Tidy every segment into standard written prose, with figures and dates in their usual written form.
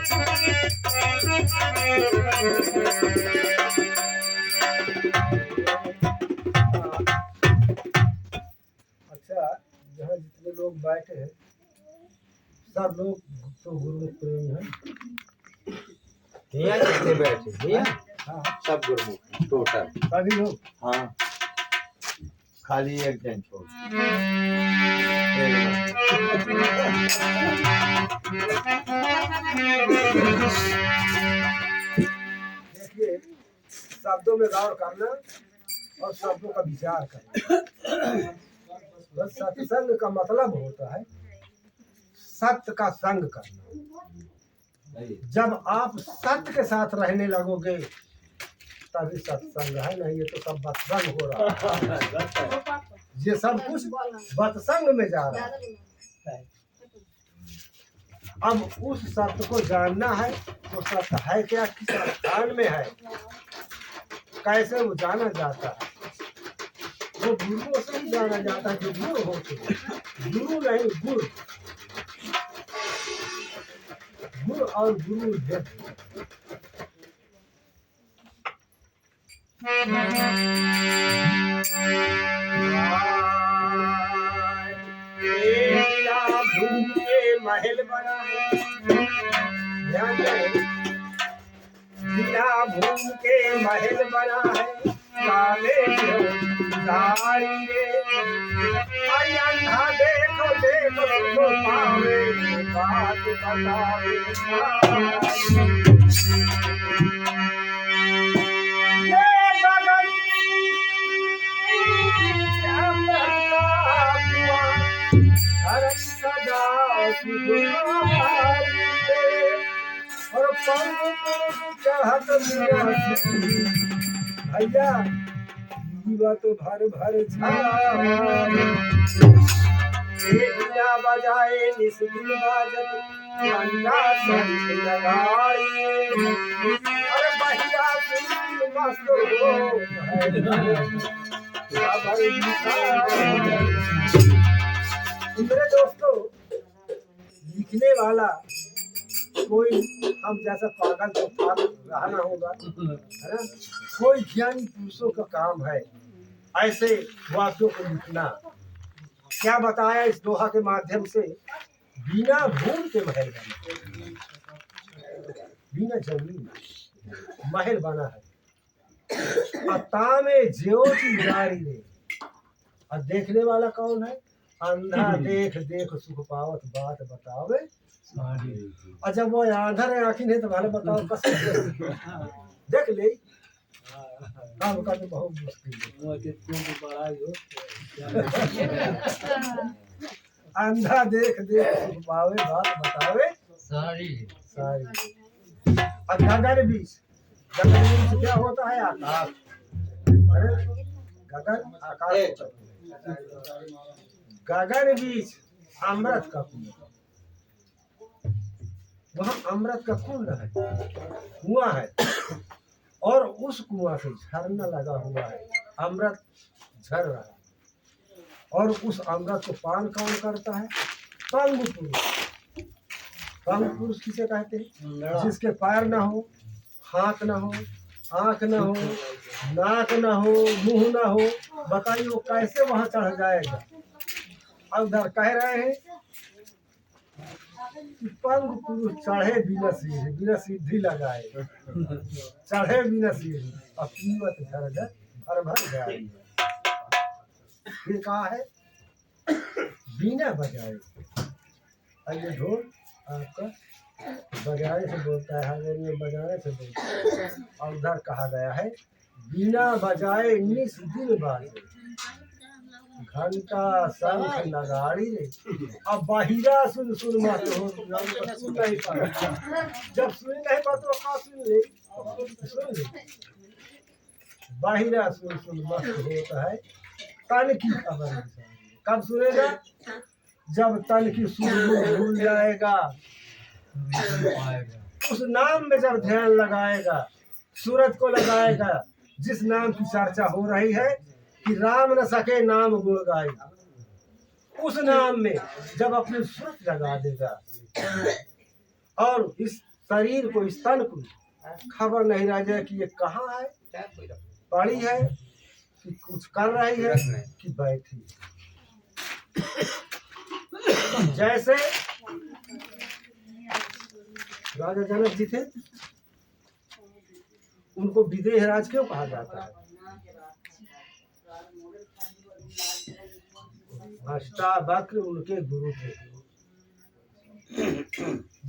अच्छा, यहाँ जितने लोग बैठे हैं सब लोग तो गुरुमुख प्रेमी हैं। यहाँ जितने बैठे भैया हाँ सब गुरुमुख टोटल। सभी लोग। हाँ खाली एक जन छोड़। देखिए, शब्दों में गौर करना और शब्दों का विचार करना। बस सत्संग का मतलब होता है सत्य का संग करना। जब आप सत्य के साथ रहने लगोगे तभी सत्संग है, नहीं ये तो सब बत्संग हो रहा है। ये सब कुछ बत्संग में जा रहा है। अब उस सत्य को जानना है तो सत्य है क्या, किस स्थान में है, कैसे वो जाना जाता है। वो गुरुओं से ही जाना जाता है जो गुरु होते हैं। गुरु नहीं गुरु, गुरु और गुरु महल बना है, भूम के महल बना है, काले दाढ़ी रे अंधा देखो देखो तो पावे बात बतावे। और चढ़त भैया जीवा तो भर भर छाया बजाए निस्दिन बाजत घंटा संग लगाए। अरे भैया मस्त हो मेरे दोस्तों, लिखने वाला कोई हम जैसा पागल तो पागल रहना होगा, है ना। कोई ज्ञानी पुरुषों का काम है ऐसे वाक्यों को लिखना। क्या बताया इस दोहा के माध्यम से, बिना भूम के महल बना, बिना जमीन महल बना है। अतामे ज्योति जारी रे, और देखने वाला कौन है, अंधा देख देख सुख पावत बात बतावे। और जब वो आंधर है आँखी नहीं तो भाले बताओ कैसे देख ले। काम का तो बहुत मुश्किल है। अंधा देख देख सुख पावे बात बतावे सारी सारी। और गगन बीच क्या होता है, आकाश। गगन आकाश, गगन बीच अमृत का कुआं, वहाँ अमृत का कुंड है, कुआं है, और उस कुआं से झरना लगा हुआ है, अमृत झर रहा है। और उस अमृत को पान कौन करता है, पंग पुरुष। पंग पुरुष किसे कहते हैं, जिसके पैर ना हो, हाथ ना हो, आंख ना हो, नाक ना हो, मुंह ना हो, बताइए वो कैसे वहां चढ़ जाएगा। और उधर कह रहे हैं कि पंग पुरुष चढ़े बिना सीढ़ी, बिना सीढ़ी लगाए, चढ़े बिना सीढ़ी, और कीमत भर भर जाए। फिर कहा है बिना बजाए, ये ढोल आपका बजाने से बोलता है, हारमोनियम बजाने से बोलता है। और उधर कहा गया है बिना बजाए निस दिन बाजे, घंटा शंख नगाड़ी रे। अब बाहिरा सुन सुन मत हो, सुन नहीं पाता। जब सुन नहीं पाता तो कहाँ सुन ले, सुन ले। बाहिरा सुन सुन मत होता है, तन की खबर कब सुनेगा, जब तन की सुन भूल जाएगा, उस नाम में जब ध्यान लगाएगा, सूरत को लगाएगा, जिस नाम की चर्चा हो रही है कि राम न सके नाम गुण गाए, उस नाम में जब अपनी सूरत लगा देगा और इस शरीर को, स्तन को खबर नहीं रह जाए कि ये कहाँ है, पड़ी है कि कुछ कर रही है कि बैठी। जैसे राजा जनक जी थे, उनको विदेह राज क्यों कहा जाता है? अष्टावक्र उनके गुरु थे।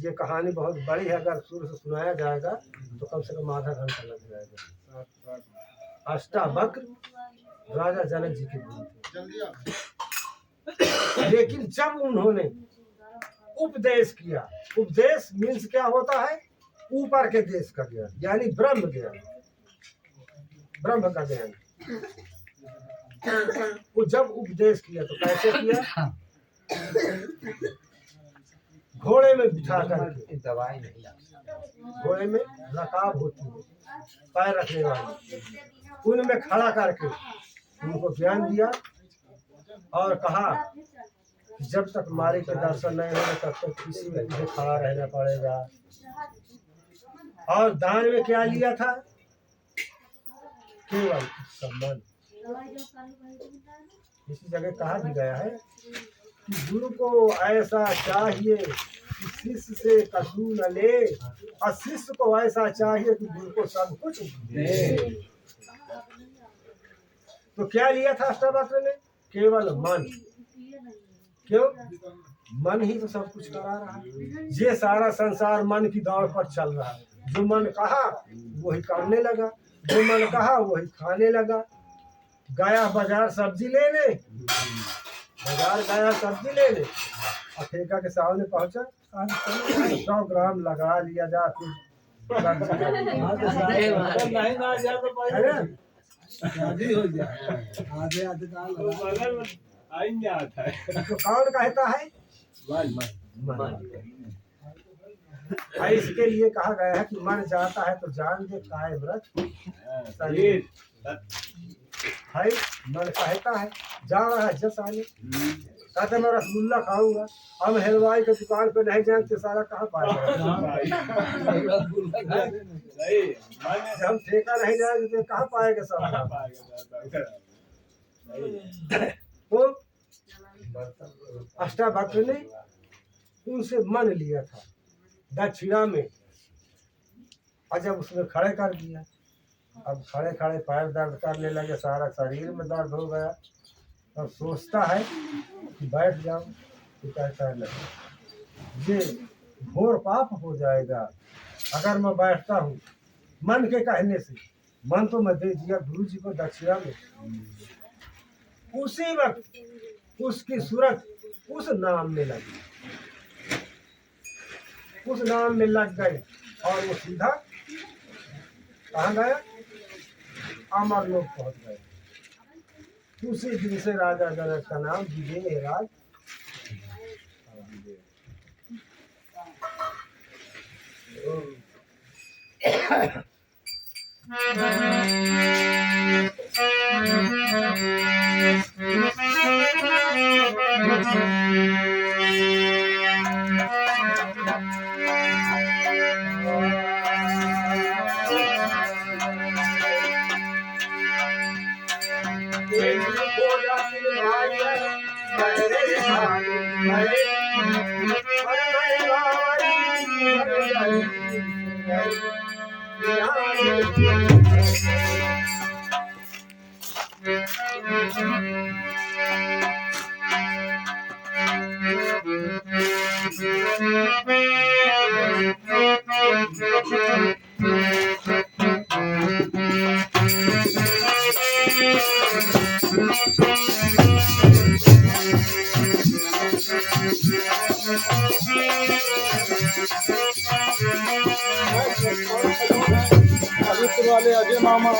ये कहानी बहुत बड़ी है, अगर शुरू से सुनाया जाएगा तो कम से कम आधा घंटा लग जाएगा। अष्टावक्र राजा जनक जी के गुरु थे। लेकिन जब उन्होंने उपदेश किया, उपदेश मीन्स क्या होता है? ऊपर के देश का ज्ञान, यानी ब्रह्म ज्ञान, ब्रह्म का ज्ञान। वो जब उपदेश किया तो कैसे किया? घोड़े में बिठा करके, दवाई नहीं, घोड़े में रकाब होती है, पैर रखने वाली, उनमें खड़ा करके उनको ज्ञान दिया और कहा जब तक मालिक के दर्शन नहीं होंगे तब तक किसी में तुझे खड़ा रहना पड़ेगा। और दान में क्या लिया था? केवल सम्मान। इसी जगह कहा भी गया है कि गुरु को ऐसा चाहिए कि शिष्य से कछु न ले, और शिष्य को ऐसा चाहिए कि गुरु को सब कुछ दे। तो क्या लिया था अष्टावक्र ने? केवल मन। क्यों? मन ही तो सब कुछ करा रहा है। ये सारा संसार मन की दौड़ पर चल रहा है। जो मन कहा वही करने लगा, जो मन कहा वही खाने लगा। गया बाजार सब्जी लेने, बाजार गया सब्जी लेने, और ठेका के सामने पहुंचा, 100 ग्राम लगा लिया जा, फिर तो कौन कहता है? इसके लिए कहा गया है कि मन जाता है तो जान दे काय व्रत शरीर है। मन कहता है, जा रहा है जस आने, कहते मैं रसगुल्ला खाऊंगा, हम हलवाई के दुकान पे नहीं जाएंगे सारा कहाँ पाएगा? हम ठेका नहीं जाएंगे तो कहाँ पाएगा सारा? तो अष्टावक्र ने उनसे मन लिया था दक्षिणा में, और जब उसने खड़े कर दिया, अब खड़े खड़े पैर दर्द करने लगे, सारा शरीर में दर्द हो गया। अब सोचता है कि बैठ जाऊं, तो कहता है नहीं, ये घोर पाप हो जाएगा अगर मैं बैठता हूँ। मन के कहने से, मन तो मैं दे दिया गुरु जी को दक्षिणा में। उसी वक्त उसकी सूरत उस नाम में लगी, उस नाम में लग गई, और वो सीधा कहाँ गया? अमर लोक पहुंच गए। उसी दिन से राजा जनक का नाम विदेह राज। वाले अजय मामा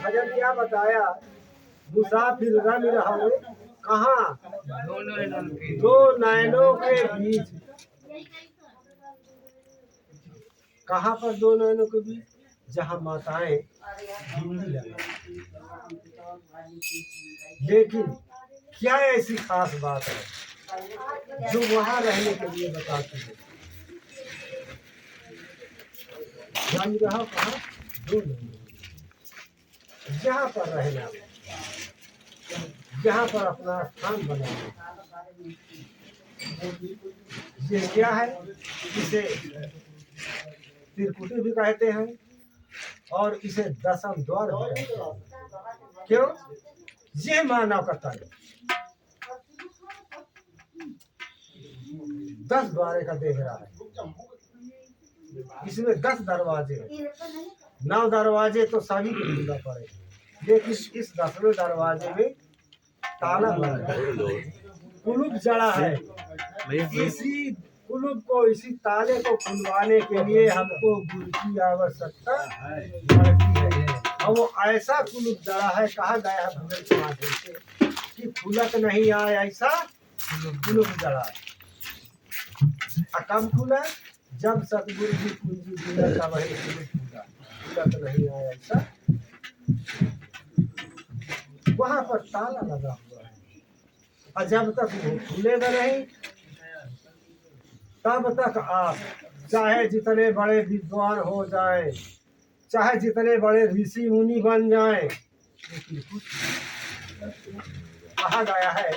भजन क्या बताया? मुसाफिर रंग रहो कहाँ? दो नैनों के बीच। कहाँ पर दो नैनों के बीच? जहाँ माताएं हिंदी लगा। लेकिन क्या ऐसी खास बात है जो वहाँ रहने के लिए बताती है? रंग रहो कहाँ? दो नैनों। जहाँ पर रहना, जहाँ पर अपना स्थान बनाना। ये क्या है? इसे त्रिकुटी भी कहते हैं और इसे दशम द्वार भी कहते हैं। क्यों? ये मानव का तन 10 द्वारे का देख रहा है। इसमें 10 दरवाजे हैं। 9 दरवाजे तो सभी को खुला पड़े, लेकिन इस 10वें दरवाजे में ताला बंद है, कुलुप जड़ा है। इसी कुलुप को, इसी ताले को खुलवाने के लिए हमको गुरु की आवश्यकता पड़ती है। और वो ऐसा कुलुप जड़ा है, कहा गया है भगवान के माध्यम से कि खुलत नहीं आए ऐसा कुलुप जड़ा है। कब खुला? जब सतगुरु की कुंजी खुला तब वही कुलुप खुला। खुलत नहीं आए ऐसा वहां पर ताला लगा हुआ है। और जब तक वो खुलेगा नहीं तब तक आप चाहे जितने बड़े विद्वान हो जाएं, चाहे जितने बड़े ऋषि मुनि बन जाएं, लेकिन कुछ कहा गया है